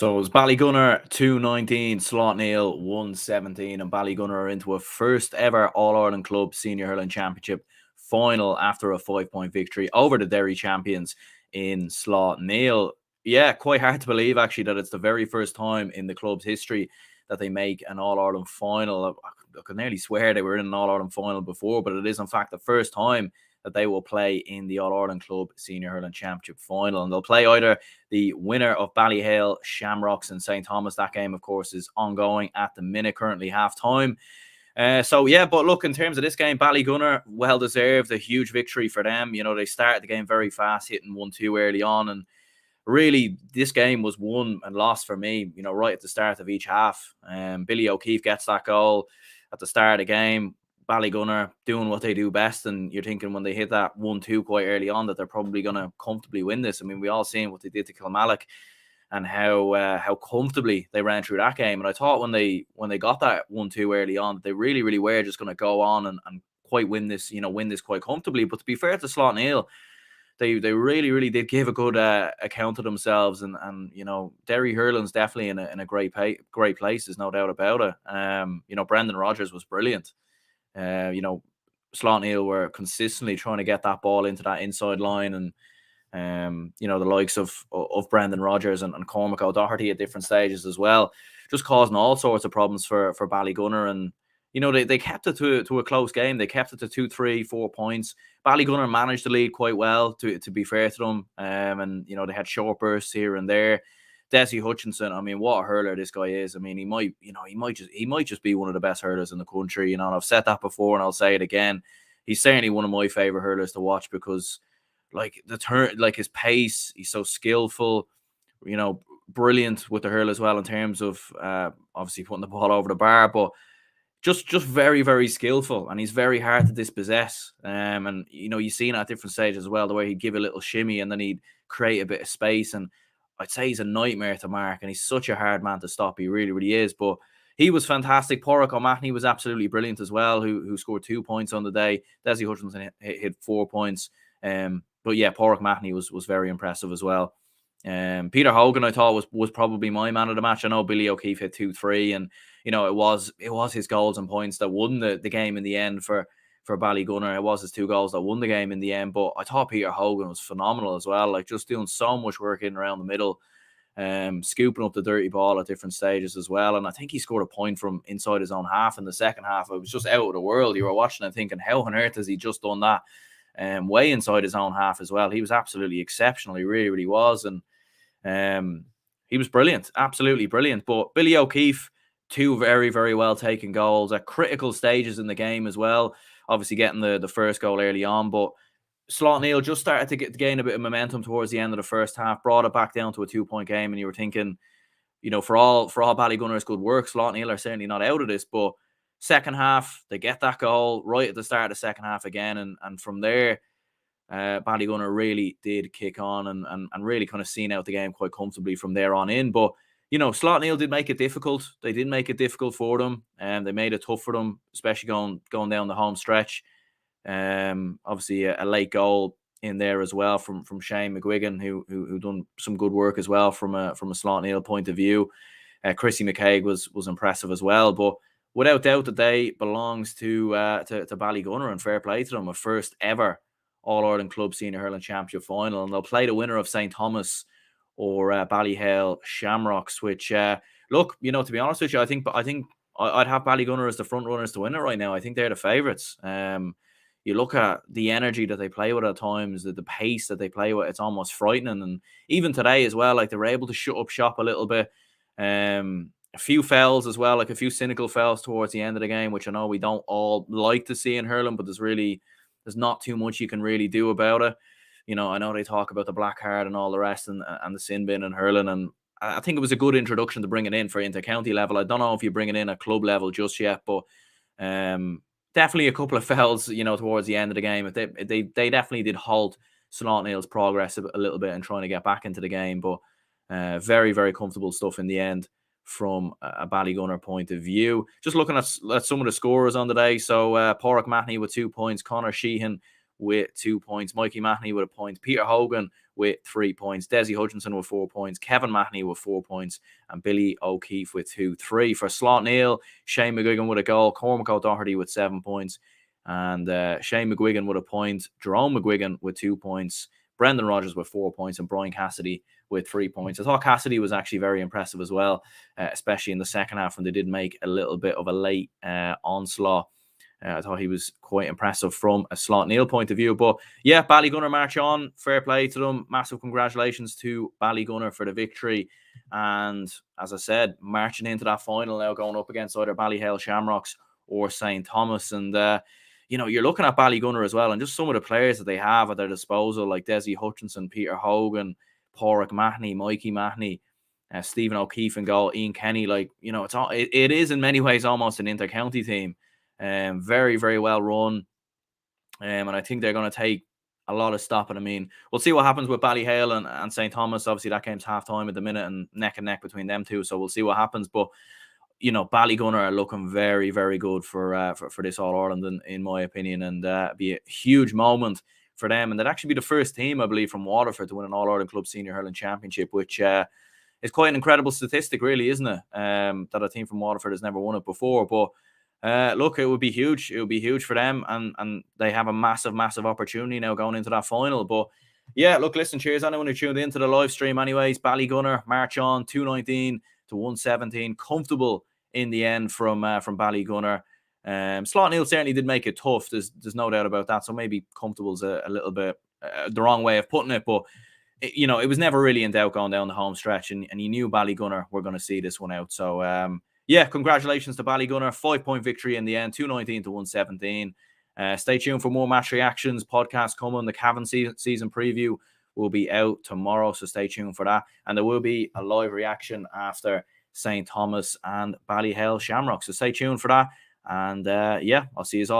So it was Ballygunner 219, Slaughtneil 117, and Ballygunner are into a first ever All-Ireland Club Senior Hurling Championship final after a 5-point victory over the Derry champions in Slaughtneil. Yeah, quite hard to believe actually that it's the very first time in the club's history that they make an All-Ireland final. I could nearly swear they were in an All-Ireland final before, but it is in fact the first time that they will play in the All-Ireland Club Senior Hurling Championship final. And they'll play either the winner of Ballyhale, Shamrocks and St. Thomas. That game, of course, is ongoing at the minute, currently half-time. But look, in terms of this game, Ballygunner, well-deserved, a huge victory for them. You know, they started the game very fast, hitting 1-2 early on, and really, this game was won and lost for me, you know, right at the start of each half. Billy O'Keefe gets that goal at the start of the game. Ballygunner doing what they do best, and you're thinking when they hit that 1-2 quite early on that they're probably going to comfortably win this. I mean, we all seen what they did to Kilmallock and how comfortably they ran through that game. And I thought when they got that 1-2 early on, they really, really were just going to go on and quite win this quite comfortably. But to be fair to Slaughtneil, they really, really did give a good account of themselves, and you know, Derry Hurling's definitely in a great place. There's no doubt about it. You know, Brendan Rodgers was brilliant. You know, Slaughtneil were consistently trying to get that ball into that inside line, and you know, the likes of Brendan Rodgers and Cormac O'Doherty at different stages as well, just causing all sorts of problems for Ballygunner. And you know, they kept it to a close game. They kept it to 2, 3, 4 points. Ballygunner managed the lead quite well, to be fair to them. And you know, they had short bursts here and there. Desi Hutchinson, I mean, what a hurler this guy is. I mean, he might just be one of the best hurlers in the country. You know, and I've said that before, and I'll say it again. He's certainly one of my favorite hurlers to watch because, like, his pace, he's so skillful. You know, brilliant with the hurl as well in terms of obviously putting the ball over the bar, but just very, very skillful, and he's very hard to dispossess. And you know, you've seen at different stages as well the way he'd give a little shimmy and then he'd create a bit of space. And I'd say he's a nightmare to mark, and he's such a hard man to stop. He really, really is. But he was fantastic. Porrick O'Mahony was absolutely brilliant as well, who scored 2 points on the day. Desi Hutchinson hit 4 points. But yeah, Porrick O'Mahony was very impressive as well. Peter Hogan, I thought, was probably my man of the match. I know Billy O'Keefe hit 2-3, and you know, it was his goals and points that won the game in the end for Ballygunner. It was his 2 goals that won the game in the end. But I thought Peter Hogan was phenomenal as well, like just doing so much work in around the middle, scooping up the dirty ball at different stages as well. And I think he scored a point from inside his own half in the second half. It was just out of the world. You were watching and thinking, how on earth has he just done that? Way inside his own half as well. He was absolutely exceptional. He really, really was. And he was brilliant, absolutely brilliant. But Billy O'Keefe, 2 very, very well taken goals at critical stages in the game as well. Obviously getting the first goal early on, but Slaughtneil just started to gain a bit of momentum towards the end of the first half, brought it back down to a 2-point game, and you were thinking, you know, for all Ballygunner's good work, Slaughtneil are certainly not out of this. But second half, they get that goal right at the start of the second half again, and from there, Ballygunner really did kick on and really kind of seen out the game quite comfortably from there on in. But you know, Slaughtneil did make it difficult. They did make it difficult for them, and they made it tough for them, especially going down the home stretch. Obviously a late goal in there as well from Shane McGuigan, who done some good work as well from a Slaughtneil point of view. Chrissy McCaig was impressive as well. But without doubt, the day belongs to Ballygunner, and fair play to them, a first ever All-Ireland Club Senior Hurling Championship final, and they'll play the winner of St. Thomas or Ballyhale Shamrocks. Which look, you know, to be honest with you, I think I'd have Ballygunner as the front runners to win it right now. I think they're the favourites. You look at the energy that they play with at times, the pace that they play with, it's almost frightening. And even today as well, like, they were able to shut up shop a little bit. A few fouls as well, like a few cynical fouls towards the end of the game, which I know we don't all like to see in hurling, but there's not too much you can really do about it. You know, I know they talk about the black card and all the rest, and the sin bin and hurling, and I think it was a good introduction to bring it in for inter-county level. I don't know if you bring it in at club level just yet, but definitely a couple of fouls, you know, towards the end of the game. They definitely did halt Slaughtneil's progress a little bit in trying to get back into the game, but very, very comfortable stuff in the end from a Ballygunner point of view. Just looking at some of the scorers on the day. So Porrick Mahony with 2 points, Connor Sheehan with 2 points, Mikey Mahony with a point, Peter Hogan with 3 points. Desi Hutchinson with 4 points. Kevin Mahoney with 4 points. And Billy O'Keefe with 2-3. For Slaughtneil, Shane McGuigan with a goal. Cormac O'Doherty with 7 points. And Shane McGuigan with a point. Jerome McGuigan with 2 points. Brendan Rodgers with 4 points. And Brian Cassidy with 3 points. I thought Cassidy was actually very impressive as well, especially in the second half when they did make a little bit of a late onslaught. I thought he was quite impressive from a Slaughtneil point of view. But yeah, Ballygunner march on. Fair play to them. Massive congratulations to Ballygunner for the victory. And as I said, marching into that final now, going up against either Ballyhale Shamrocks or St. Thomas. And, you're looking at Ballygunner as well, and just some of the players that they have at their disposal, like Desi Hutchinson, Peter Hogan, Porrick Mahoney, Mikey Mahoney, Stephen O'Keefe in goal, Ian Kenny. It is in many ways almost an inter-county team. Very, very well run. And I think they're going to take a lot of stopping. I mean, we'll see what happens with Ballyhale and St. Thomas. Obviously, that game's half-time at the minute and neck between them two. So we'll see what happens. But, Ballygunner are looking very, very good for this All-Ireland, in my opinion. And be a huge moment for them. And they'd actually be the first team, I believe, from Waterford to win an All-Ireland Club Senior Hurling Championship, which is quite an incredible statistic, really, isn't it? That a team from Waterford has never won it before. But look, it would be huge. It would be huge for them, and they have a massive, massive opportunity now going into that final. But yeah, look, listen, cheers anyone who tuned into the live stream. Anyways, Ballygunner march on 219 to 117, comfortable in the end from Ballygunner. Slaughtneil certainly did make it tough. There's no doubt about that. So maybe comfortable's a little bit the wrong way of putting it, but it was never really in doubt going down the home stretch, and you knew Ballygunner were going to see this one out. So yeah, congratulations to Ballygunner. 5-point victory in the end, 219 to 117. Stay tuned for more match reactions. Podcast coming. The Cavan season preview will be out tomorrow, so stay tuned for that. And there will be a live reaction after St. Thomas and Ballyhale Shamrock. So stay tuned for that. And yeah, I'll see you all later.